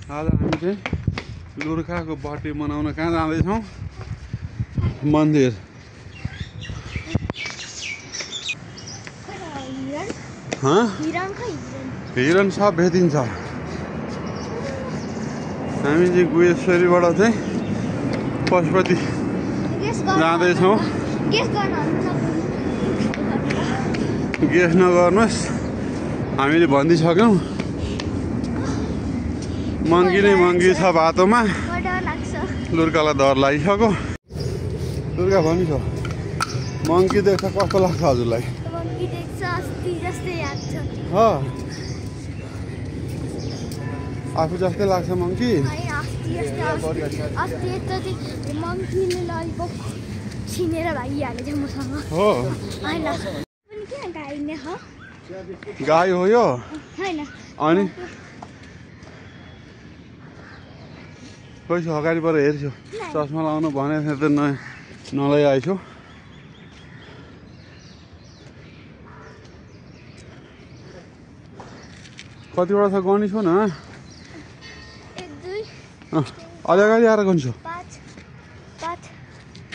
आज हामी चाहिँ लुर्खाको बर्थडे मनाउन कहाँ जाँदैछौँ? मन्दिर। हिरण सब भेटिन्छ। हामी चाहिँ गुहेश्वरीबाट चाहिँ पशुपति जाँदैछौँ। गेस नगर्नुहोस्, हामीले भनिदिइसक्यौँ। मङ्की नै मङ्की छ बाटोमा। लुर्कालाई डर लागिसक्यो। लुर्का भनिस मङ्की देख्छ कस्तो लाग्छ हजुरलाई? आफू जस्तै लाग्छ मङ्की? गाई हो यो? अनि पैसा अगाडिबाट हेर्छु। चस्मा लाउनु भनेको त नलाई आइछु। कतिवटा छ गनी छु न? अलि अगाडि आएर गन्छु।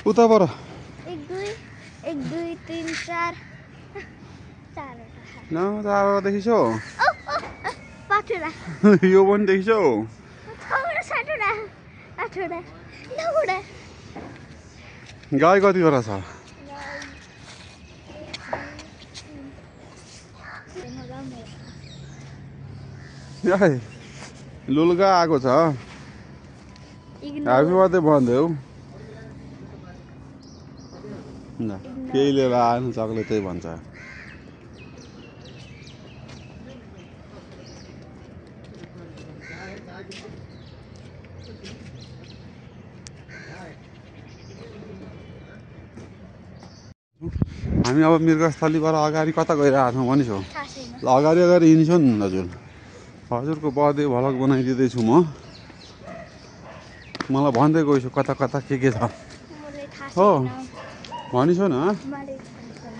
उताबाट 1 2 3 4 न तारा देखिसौ? यो पनि देखिसौ? गाई कतिवटा छ? लुल्का आएको छ। ह्यापी बर्थडे भन्देऊ न। केही लिएर आएन, चक्लेटै भन्छ। हामी अब मृगस्थलीबाट अगाडि कता गइरहेको छौँ भनिस् हो? ल अगाडि हिँड्छौँ नि हजुर। हजुरको बर्थडे भ्लग बनाइदिँदैछु म। मलाई भन्दै गइछु कता कता के छ हो भनिस् न।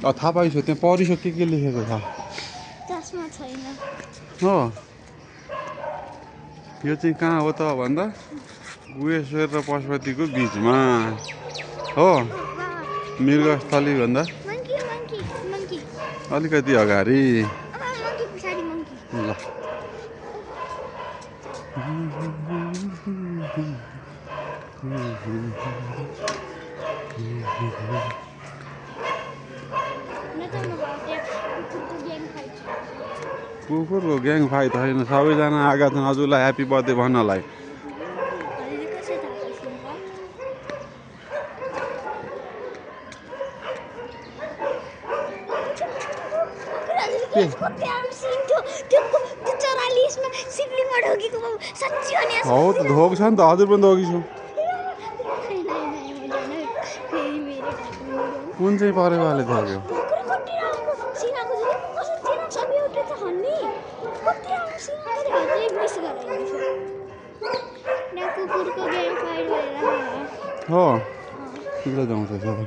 थाहा पाइसो त्यहाँ पढिसो के लेखेको छ हो? यो चाहिँ कहाँ हो त भन्दा गुहेश्वर र पशुपतिको बिचमा हो। मृगस्थली भन्दा अलिकति अगाडि। ल कुकुरको ग्याङ फाइट होइन, सबैजना आएका छन् हजुरलाई ह्याप्पी बर्थडे भन्नलाई। हो त धोक छ नि त, हजुर पनि धोकी छु। कुन चाहिँ परेवाले धोक्यो? हो कुकुर जाउँछ सबै।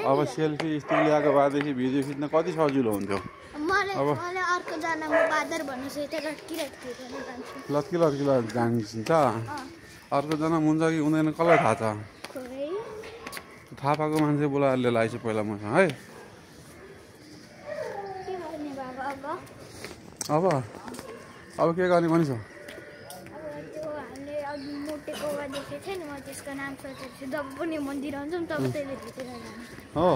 अब सेल्फी स्टिक ल्याएको भएदेखि भिडियो खिच्न कति सजिलो हुन्थ्यो। अब लत्की जान्छ। अर्को जना हुन्छ कि हुँदैन कसलाई थाहा छ? थाहा पाएको मान्छे बोलाएर लिएर आइसु पहिला मसँग है। अब के गर्ने भनिस्? त्यसको नाम सोचेको छु। जब पनि मन्दिर आउँछौँ तब त्यसले भेटेर जान्छ हो।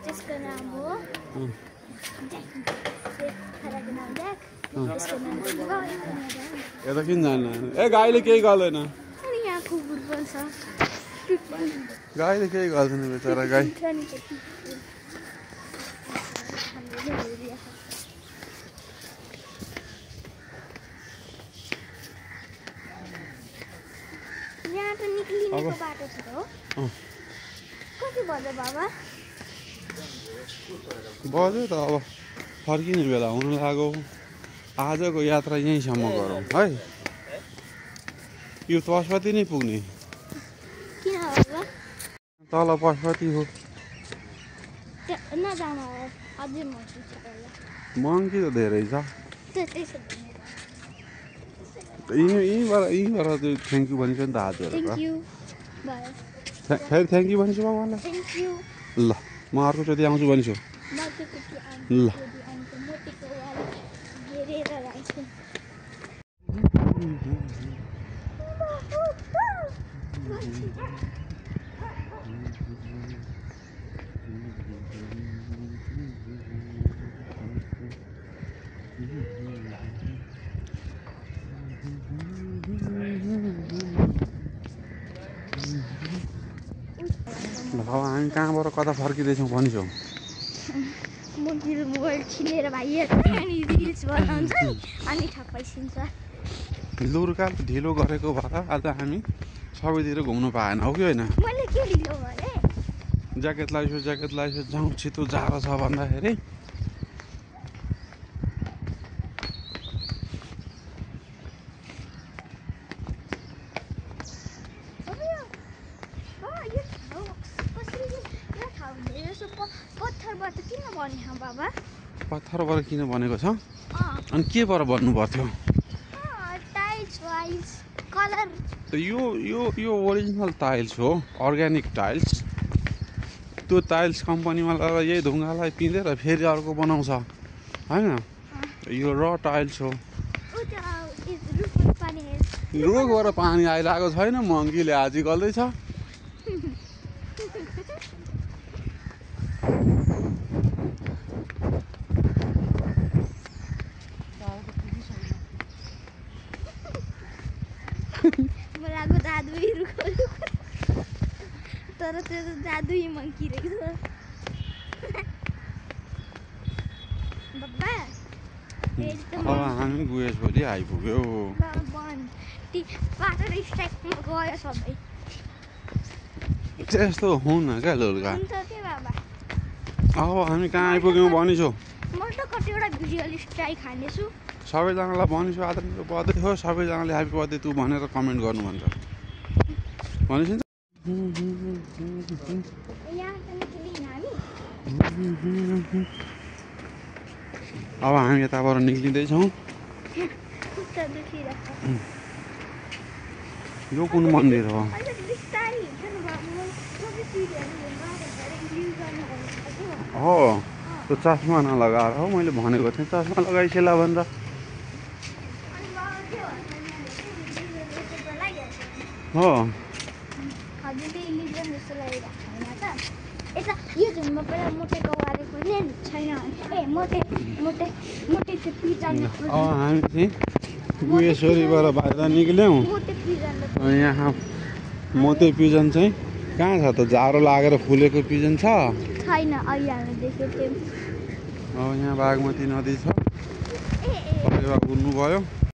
त्यसको नाम हो यता किन जान्न? ए गाईले केही गर्दैन। यहाँ कुकुर पनि छ। गाईले केही गर्दैन बेचारा गाई। बज्यो त अब फर्किने बेला हुन लाग्यो। आजको यात्रा यहीँसम्म गरौँ है। यो पशुपति नै पुग्ने किन बाबा तल पशुपति हो नजान अझै मङ्की छ होला मङ्की त धेरै छ त्यसो यहीँबाट चाहिँ थ्याङ्क यू भनिन्छ नि त हात थ्याङ्क जोडेर यू भयो फेरि थ्याङ्क यू भनिछु बाबालाई थ्याङ्क यू ल म अर्कोचोटि आउँछु भनिछु ल मोटीको वाला हेरेर राख्छु अब हामी कहाँबाट कता फर्किँदैछौँ भनिसौ म मेरो मोबाइल छिनेर भाइहरू अनि रिल्स बनाउँछ नि अनि ठप्पाइसिन्छ लुर्का ढिलो गरेको भएर आज हामी सबैतिर घुम्नु पाएन हो कि होइन मैले के ढिलो भने ज्याकेट लगाइसो जाउँ छिटो जाडो छ भन्दाखेरि पत्थरबाट किन बन्यो बाबा पत्थरबाट किन बनेको छ अनि केबाट बन्नु पर्थ्यो टाइल्स वाइज कलर यो ओरिजिनल टाइल्स हो अर्ग्यानिक टाइल्स त्यो टाइल्स कम्पनीमा लगेर यही ढुङ्गालाई पिँधेर फेरि अर्को बनाउँछ होइन यो र टाइल्स हो रुखबाट पानी आइरहेको छैन मङ्कीले हाजी गर्दैछ मलाई जादुई रुख तर त्यो त जादुई मङ्की रहेछ बाबा अब हामी गुएस भोलि आइपुग्यो वाटर स्ट्राइकमा गयो सबै त्यस्तो हुन क्या लुर्का हुन्छ के बाबा अब हामी कहाँ आइपुग्यौँ भनिसौ म त कतिवटा भिजुअल स्ट्राइक हानेछु सबैजनालाई भनिसु आज मेरो बर्थडे हो सबैजनाले ह्याप्पी बर्थडे तँ भनेर कमेन्ट गर्नु भन्छ भनेपछि अब हामी यताबाट निक्लिँदैछौँ यो कुन मन्दिर हो हो त्यो चस्मा नलगाएर हो मैले भनेको थिएँ चस्मा लगाइसेला भनेर हो यो झुममा पहिला मोटेको वारेको नै छैन ए मोटे मोटे मोटे त्यो पिजन हामी चाहिँ गुहेश्वरीबाट बाहिर निक्ल्यौँ मोटे पिजन यहाँ मोटे पिजन चाहिँ कहाँ छ त जाडो लागेर फुलेको पिजन छ छैन अहिले हामी देखेको थियौँ अब यहाँ बागमती नदी छ उड्नु भयो